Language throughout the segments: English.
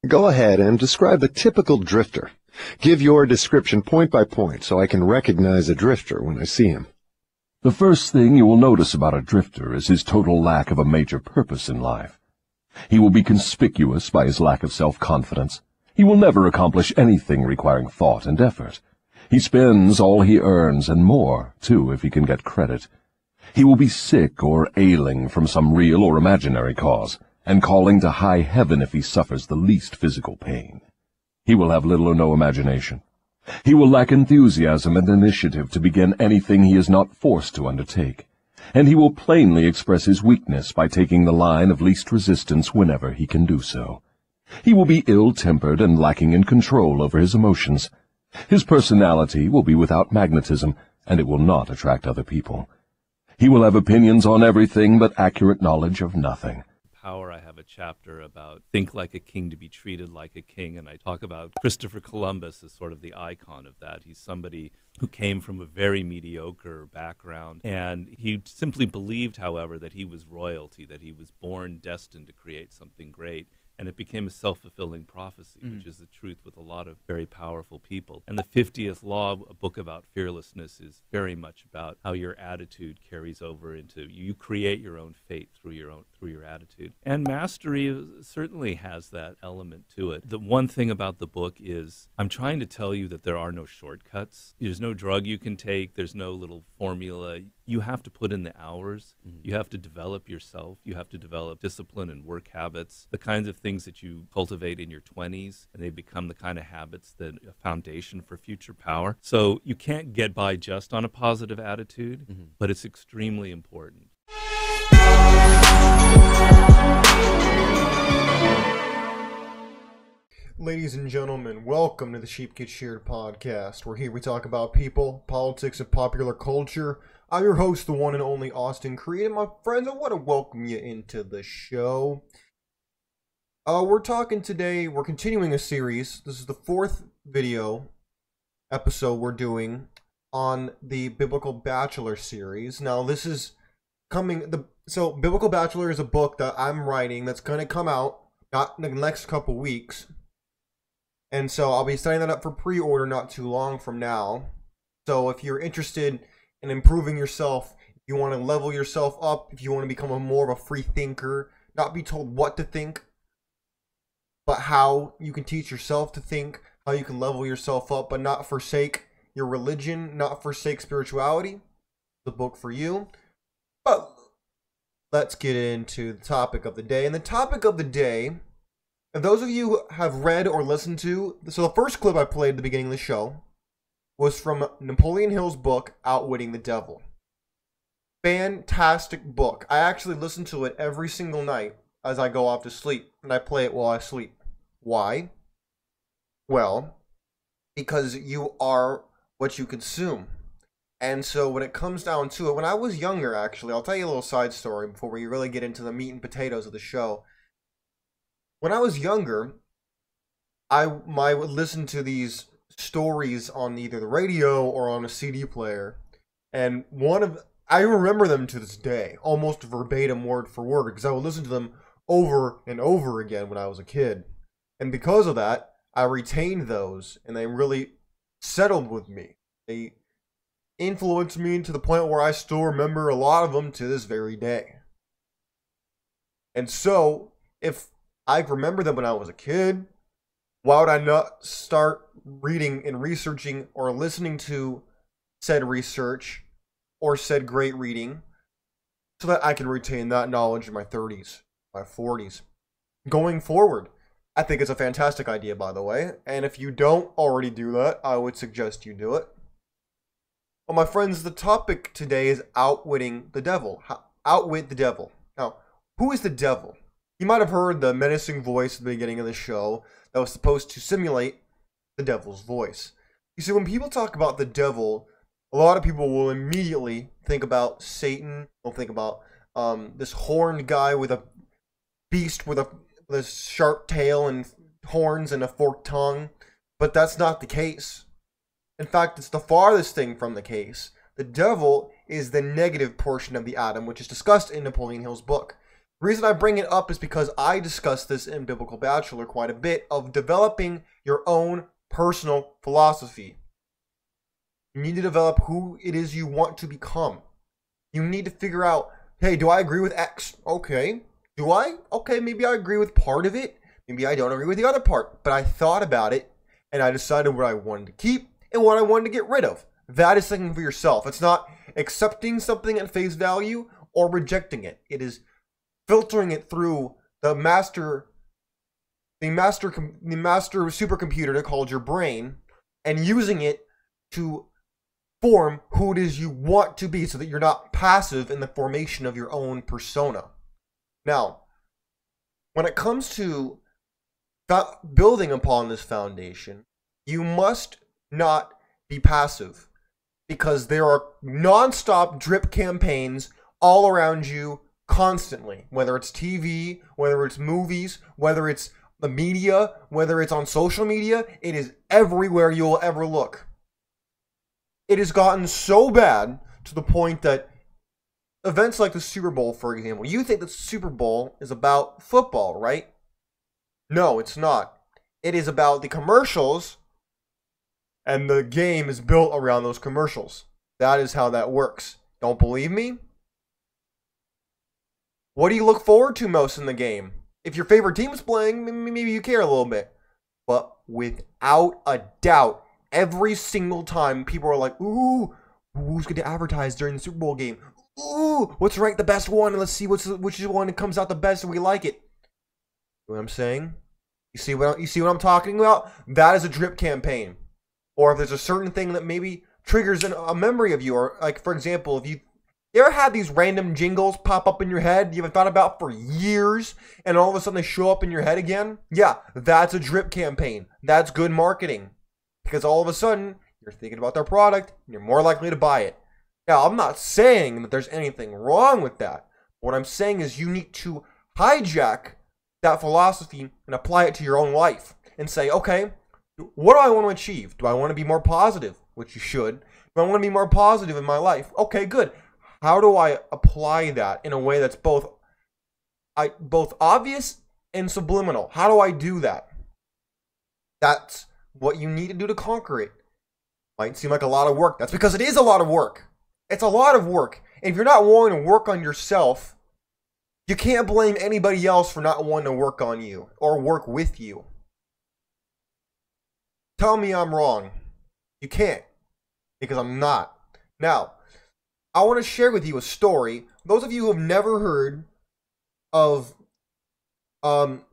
Go ahead and describe the typical drifter. Give your description point by point so I can recognize a drifter when I see him. The first thing you will notice about a drifter is his total lack of a major purpose in life. He will be conspicuous by his lack of self-confidence. He will never accomplish anything requiring thought and effort. He spends all he earns and more, too, if he can get credit. He will be sick or ailing from some real or imaginary cause, and calling to high heaven if he suffers the least physical pain. He will have little or no imagination. He will lack enthusiasm and initiative to begin anything he is not forced to undertake, and he will plainly express his weakness by taking the line of least resistance whenever he can do so. He will be ill-tempered and lacking in control over his emotions. His personality will be without magnetism, and it will not attract other people. He will have opinions on everything but accurate knowledge of nothing. Power, I have a chapter about think like a king to be treated like a king, and I talk about Christopher Columbus as sort of the icon of that. He's somebody who came from a very mediocre background, and he simply believed, however, that he was royalty, that he was born destined to create something great. And it became a self-fulfilling prophecy, which is the truth with a lot of very powerful people. And the 50th Law, a book about fearlessness, is very much about how your attitude carries over into you create your own fate through your attitude. And mastery certainly has that element to it. The one thing about the book is I'm trying to tell you that there are no shortcuts. There's no drug you can take. There's no little formula. You have to put in the hours. You have to develop yourself. You have to develop discipline and work habits, the kinds of things that you cultivate in your 20s, and they become the kind of habits that a foundation for future power. So you can't get by just on a positive attitude, but it's extremely important. Ladies and gentlemen, welcome to the Sheep Get Sheared Podcast, where here we talk about people, politics, and popular culture. I'm your host, the one and only Austin Creed, and my friends, I want to welcome you into the show. We're continuing a series. This is the fourth episode we're doing on the Biblical Bachelor series. Now, this is so Biblical Bachelor is a book that I'm writing that's going to come out not in the next couple weeks. And so I'll be setting that up for pre-order not too long from now. So if you're interested in improving yourself, if you want to level yourself up, if you want to become more of a free thinker, not be told what to think, but how you can teach yourself to think, how you can level yourself up, but not forsake your religion, not forsake spirituality, the book for you. But let's get into the topic of the day. And the topic of the day, if those of you who have read or listened to, so the first clip I played at the beginning of the show was from Napoleon Hill's book, Outwitting the Devil. Fantastic book. I actually listen to it every single night as I go off to sleep, and I play it while I sleep. Why? Well, because you are what you consume. And so when it comes down to it, when I was younger, actually, I'll tell you a little side story before we really get into the meat and potatoes of the show. When I was younger, I would listen to these stories on either the radio or on a CD player, and I remember them to this day, almost verbatim, word for word, because I would listen to them over and over again when I was a kid. And because of that, I retained those, and they really settled with me. They influenced me to the point where I still remember a lot of them to this very day. And so, if I remember them when I was a kid, why would I not start reading and researching or listening to said research or said great reading so that I can retain that knowledge in my 30s, my 40s? Going forward, I think it's a fantastic idea, by the way. And if you don't already do that, I would suggest you do it. Well, my friends, the topic today is outwitting the devil. Outwit the devil. Now, who is the devil? You might have heard the menacing voice at the beginning of the show that was supposed to simulate the devil's voice. You see, when people talk about the devil, a lot of people will immediately think about Satan. They'll think about this horned guy with a beast with a sharp tail and horns and a forked tongue. But that's not the case. In fact, it's the farthest thing from the case. The devil is the negative portion of the atom, which is discussed in Napoleon Hill's book. The reason I bring it up is because I discuss this in Biblical Bachelor quite a bit, of developing your own personal philosophy. You need to develop who it is you want to become. You need to figure out, hey, do I agree with X? Okay. Do I? Okay, maybe I agree with part of it. Maybe I don't agree with the other part. But I thought about it, and I decided what I wanted to keep and what I wanted to get rid of. That is thinking for yourself. It's not accepting something at face value or rejecting it. It is filtering it through the master supercomputer called your brain, and using it to form who it is you want to be, so that you're not passive in the formation of your own persona. Now, when it comes to building upon this foundation, you must not be passive, because there are non-stop drip campaigns all around you constantly, whether it's TV, whether it's movies, whether it's the media, whether it's on social media. It is everywhere you'll ever look. It has gotten so bad to the point that events like the Super Bowl, for example, you think the Super Bowl is about football, right? No, it's not. It is about the commercials, and the game is built around those commercials. That is how that works. Don't believe me? What do you look forward to most in the game? If your favorite team is playing, maybe you care a little bit. But without a doubt, every single time people are like, ooh, who's going to advertise during the Super Bowl game? Ooh, let's rank the best one and let's see which one comes out the best and we like it. You know what I'm saying? You see what I'm talking about? That is a drip campaign. Or if there's a certain thing that maybe triggers a memory of you, or like, for example, if you ever had these random jingles pop up in your head you haven't thought about for years, and all of a sudden they show up in your head again? Yeah, that's a drip campaign. That's good marketing. Because all of a sudden, you're thinking about their product, and you're more likely to buy it. Now, I'm not saying that there's anything wrong with that. What I'm saying is you need to hijack that philosophy and apply it to your own life. And say, okay, what do I want to achieve? Do I want to be more positive? Which you should. Do I want to be more positive in my life? Okay, good. How do I apply that in a way that's both obvious and subliminal? How do I do that? That's what you need to do to conquer it. Might seem like a lot of work. That's because it is a lot of work. It's a lot of work. And if you're not willing to work on yourself, you can't blame anybody else for not wanting to work on you or work with you. Tell me I'm wrong. You can't. Because I'm not. Now, I want to share with you a story. Those of you who have never heard of Earl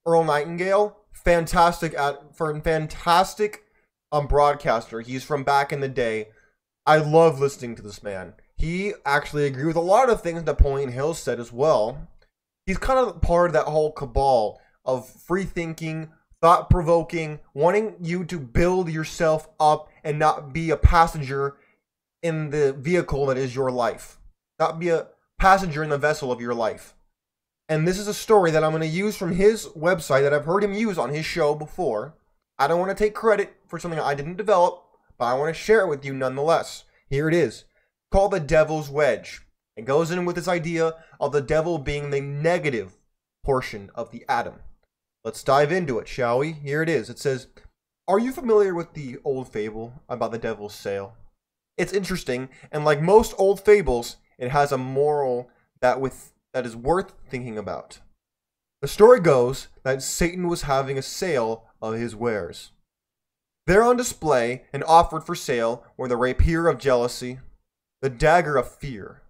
Nightingale, fantastic broadcaster. He's from back in the day. I love listening to this man. He actually agreed with a lot of things Napoleon Hill said as well. He's kind of part of that whole cabal of free thinking, thought-provoking, wanting you to build yourself up and not be a passenger in the vehicle that is your life. Not be a passenger in the vessel of your life. And this is a story that I'm going to use from his website that I've heard him use on his show before. I don't want to take credit for something I didn't develop, but I want to share it with you nonetheless. Here it is. Called The Devil's Wedge. It goes in with this idea of the devil being the negative portion of the atom. Let's dive into it, shall we? Here it is. It says, are you familiar with the old fable about the devil's sail? It's interesting, and like most old fables, it has a moral that is worth thinking about. The story goes that Satan was having a sale of his wares. There on display and offered for sale were the rapier of jealousy, the dagger of fear,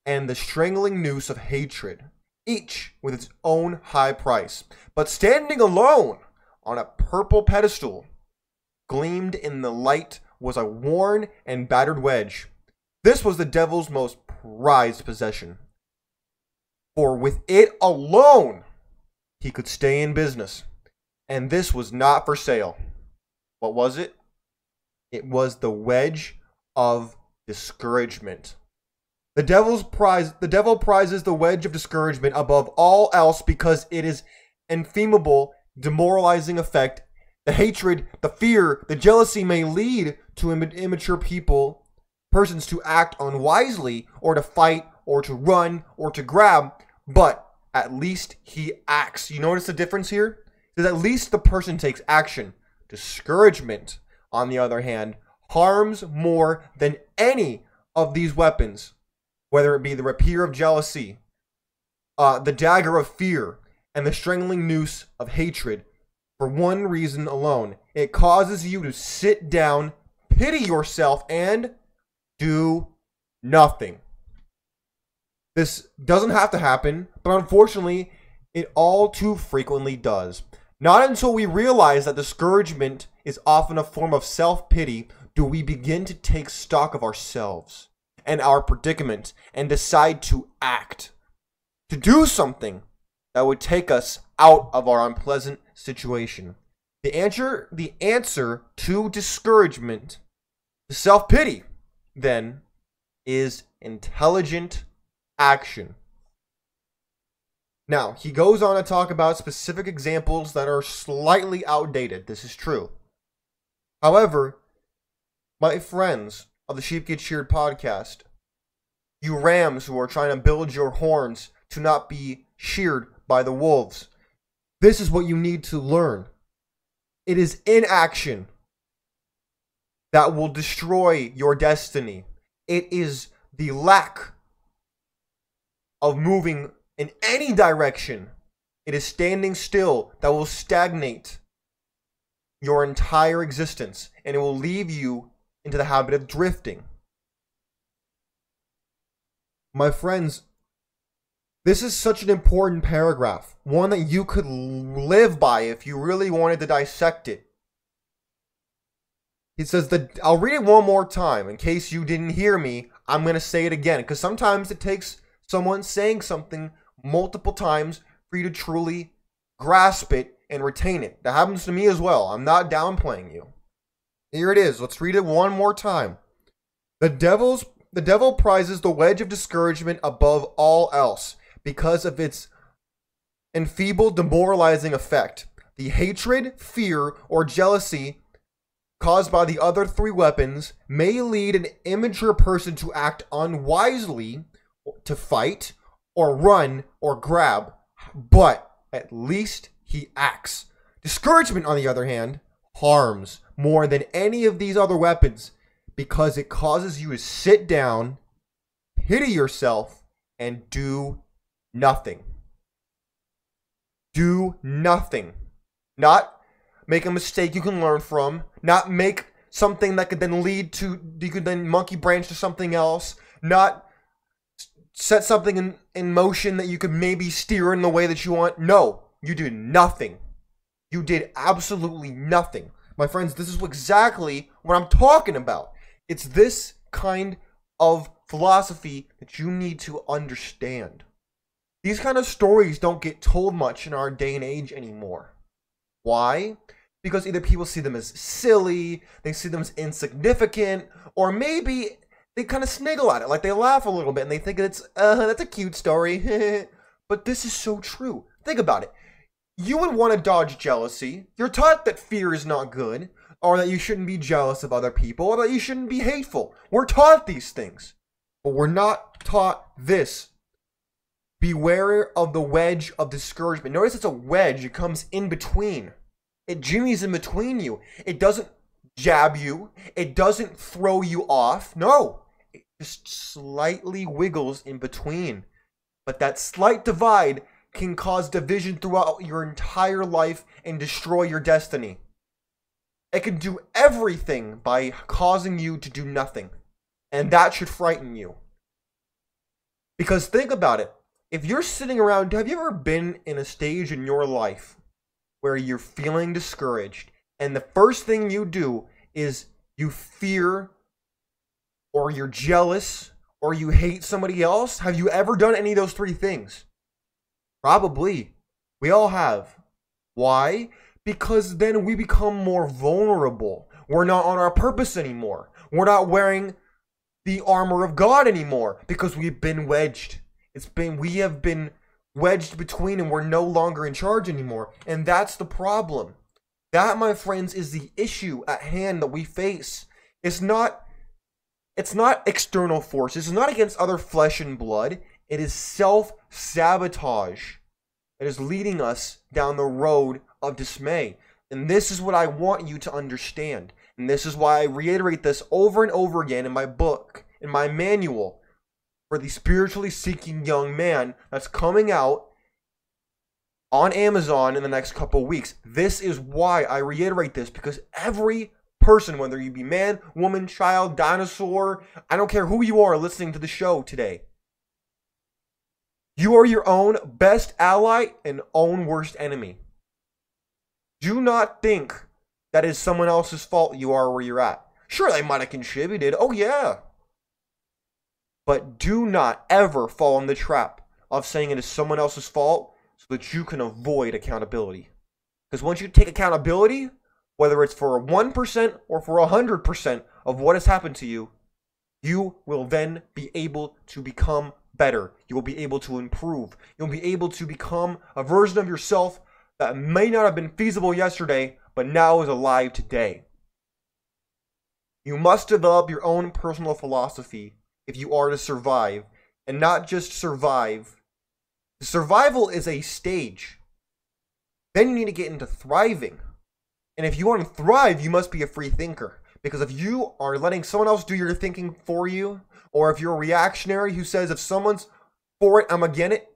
and the strangling noose of hatred, each with its own high price. But standing alone on a purple pedestal, gleamed in the light, was a worn and battered wedge. This was the devil's most prized possession. For with it alone, he could stay in business. And this was not for sale. What was it? It was the wedge of discouragement. The devil prizes the wedge of discouragement above all else because it is inflammable, demoralizing effect. The hatred, the fear, the jealousy may lead to immature persons to act unwisely or to fight or to run or to grab, but at least he acts. You notice the difference here? Because at least the person takes action. Discouragement, on the other hand, harms more than any of these weapons, whether it be the rapier of jealousy, the dagger of fear, and the strangling noose of hatred, for one reason alone. It causes you to sit down, pity yourself, and do nothing. This doesn't have to happen, but unfortunately, it all too frequently does. Not until we realize that discouragement is often a form of self-pity do we begin to take stock of ourselves and our predicament and decide to act, to do something that would take us out of our unpleasant situation. The answer to discouragement, to self-pity, then, is intelligent action. Now, he goes on to talk about specific examples that are slightly outdated. This is true. However, my friends of the Sheep Get Sheared podcast, you rams who are trying to build your horns to not be sheared by the wolves, this is what you need to learn. It is inaction that will destroy your destiny. It is the lack of moving in any direction. It is standing still that will stagnate your entire existence, and it will leave you into the habit of drifting. My friends, this is such an important paragraph, one that you could live by if you really wanted to dissect it. He says that, I'll read it one more time in case you didn't hear me. I'm going to say it again, because sometimes it takes someone saying something multiple times for you to truly grasp it and retain it. That happens to me as well. I'm not downplaying you. Here it is. Let's read it one more time. The devil prizes the wedge of discouragement above all else because of its enfeebled, demoralizing effect. The hatred, fear, or jealousy caused by the other three weapons may lead an immature person to act unwisely, to fight, or run, or grab, but at least he acts. Discouragement, on the other hand, harms more than any of these other weapons because it causes you to sit down, pity yourself, and do nothing. Do nothing. Not make a mistake you can learn from, not make something that could then lead to, you could then monkey branch to something else, not set something in motion that you could maybe steer in the way that you want. No, you did nothing. You did absolutely nothing. My friends, this is exactly what I'm talking about. It's this kind of philosophy that you need to understand. These kind of stories don't get told much in our day and age anymore. Why? Because either people see them as silly, they see them as insignificant, or maybe they kind of sniggle at it, like they laugh a little bit and they think that's a cute story. But this is so true. Think about it. You would want to dodge jealousy. You're taught that fear is not good, or that you shouldn't be jealous of other people, or that you shouldn't be hateful. We're taught these things, but we're not taught this. Beware of the wedge of discouragement. Notice it's a wedge. It comes in between. It jimmies in between you. It doesn't jab you. It doesn't throw you off. No. It just slightly wiggles in between. But that slight divide can cause division throughout your entire life and destroy your destiny. It can do everything by causing you to do nothing. And that should frighten you. Because think about it. If you're sitting around, have you ever been in a stage in your life where you're feeling discouraged and the first thing you do is you fear or you're jealous or you hate somebody else? Have you ever done any of those three things? Probably. We all have. Why? Because then we become more vulnerable. We're not on our purpose anymore. We're not wearing the armor of God anymore because we've been wedged. We have been wedged between and we're no longer in charge anymore. And that's the problem. That, my friends, is the issue at hand that we face. It's not It's not external forces. It's not against other flesh and blood. It is self-sabotage. It is leading us down the road of dismay. And this is what I want you to understand. And this is why I reiterate this over and over again in my book, in my manual for the spiritually seeking young man that's coming out on Amazon in the next couple weeks. This is why I reiterate this, because every person, whether you be man, woman, child, dinosaur, I don't care who you are listening to the show today, you are your own best ally and own worst enemy. Do not think that is someone else's fault you are where you're at. Sure, they might have contributed. Oh, yeah. But do not ever fall in the trap of saying it is someone else's fault so that you can avoid accountability. Because once you take accountability, whether it's for 1% or for 100% of what has happened to you, you will then be able to become better. You will be able to improve. You'll be able to become a version of yourself that may not have been feasible yesterday, but now is alive today. You must develop your own personal philosophy if you are to survive, and not just survive. Survival is a stage. Then you need to get into thriving. And if you want to thrive, you must be a free thinker. Because if you are letting someone else do your thinking for you, or if you're a reactionary who says if someone's for it, I'm against it,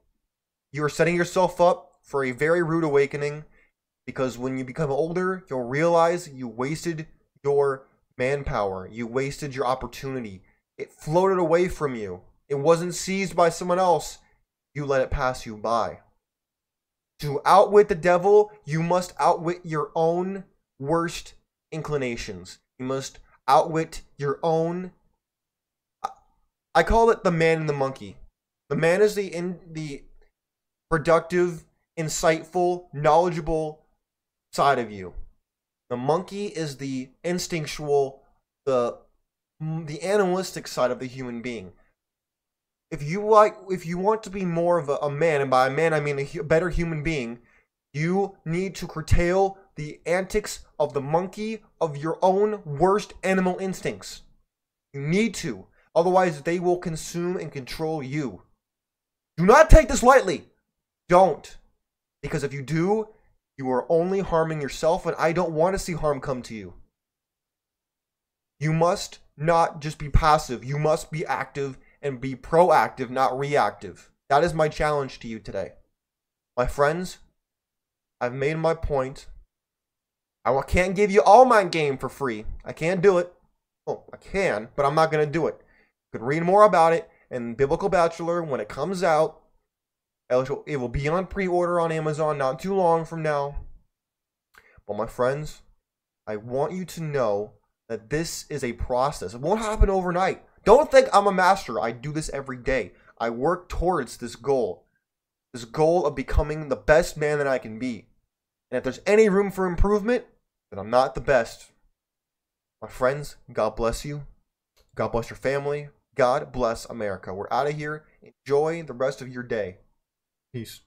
you are setting yourself up for a very rude awakening. Because when you become older, you'll realize you wasted your manpower. You wasted your opportunity. It floated away from you. It wasn't seized by someone else. You let it pass you by. To outwit the devil, you must outwit your own worst inclinations. You must outwit your own... I call it the man and the monkey. The man is the productive, insightful, knowledgeable side of you. The monkey is the instinctual, the animalistic side of the human being. If you want to be more of a man, and by a man I mean a better human being, you need to curtail the antics of the monkey, of your own worst animal instincts. You need to. Otherwise, they will consume and control you. Do not take this lightly. Don't. Because if you do, you are only harming yourself, and I don't want to see harm come to you. You must not just be passive. You must be active and be proactive, not reactive. That is my challenge to you today. My friends, I've made my point. I can't give you all my game for free. I can't do it. Oh, I can, but I'm not going to do it. You can read more about it in Biblical Bachelor when it comes out. It will be on pre-order on Amazon not too long from now. But my friends, I want you to know that this is a process. It won't happen overnight. Don't think I'm a master. I do this every day. I work towards this goal of becoming the best man that I can be. And if there's any room for improvement, then I'm not the best. My friends, God bless you. God bless your family. God bless America. We're out of here. Enjoy the rest of your day. Peace.